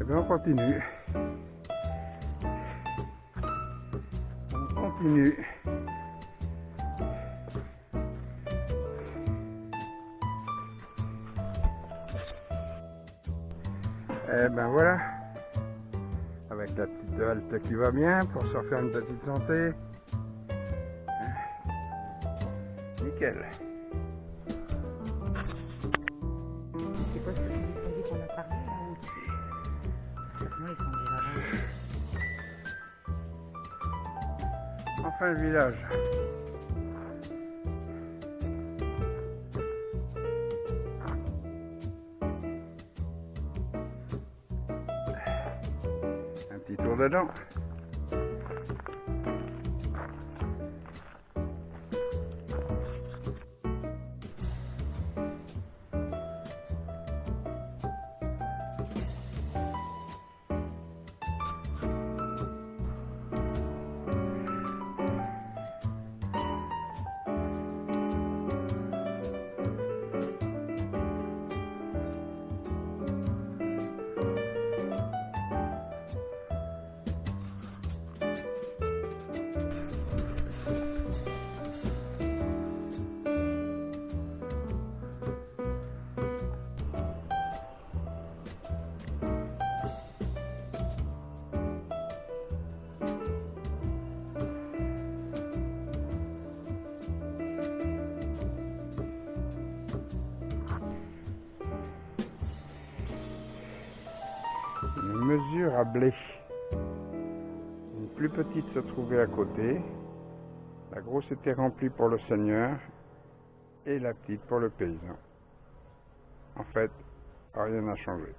bien on continue. On continue. Et ben voilà, avec la petite halte qui va bien pour se refaire une petite santé. Nickel. C'est quoi ce que tu dis qu'on a parlé là aussi? Non, ils sont déjà là. Enfin le village. Un petit tour dedans. Une mesure à blé. Une plus petite se trouvait à côté. La grosse était remplie pour le seigneur et la petite pour le paysan. En fait, rien n'a changé.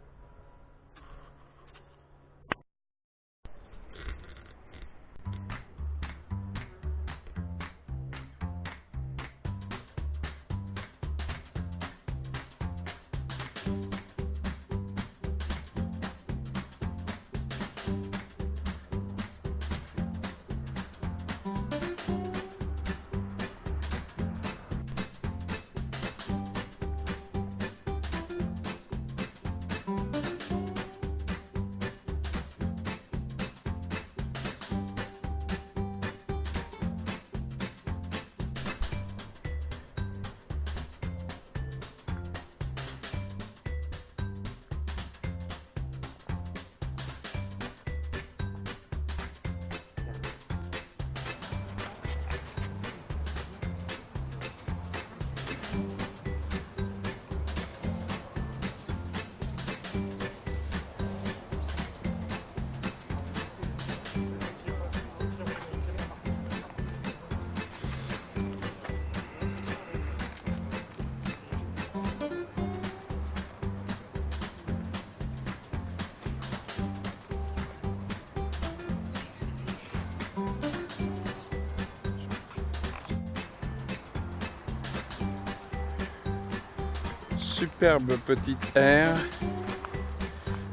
Superbe petite aire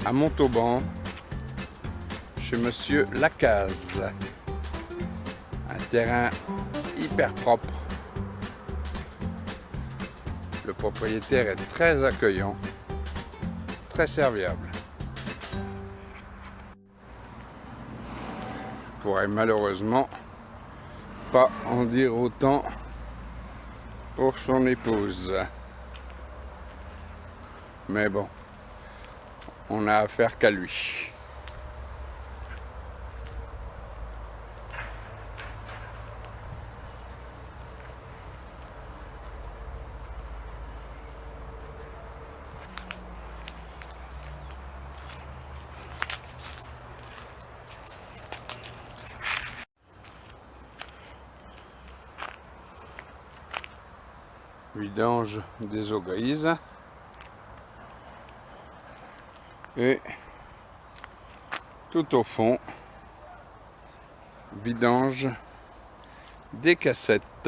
à Montauban chez Monsieur Lacaze. Un terrain hyper propre. Le propriétaire est très accueillant, très serviable. Je pourrais malheureusement pas en dire autant pour son épouse. Mais bon, on n'a affaire qu'à lui. Vidange des eaux grises. Et tout au fond, vidange des cassettes.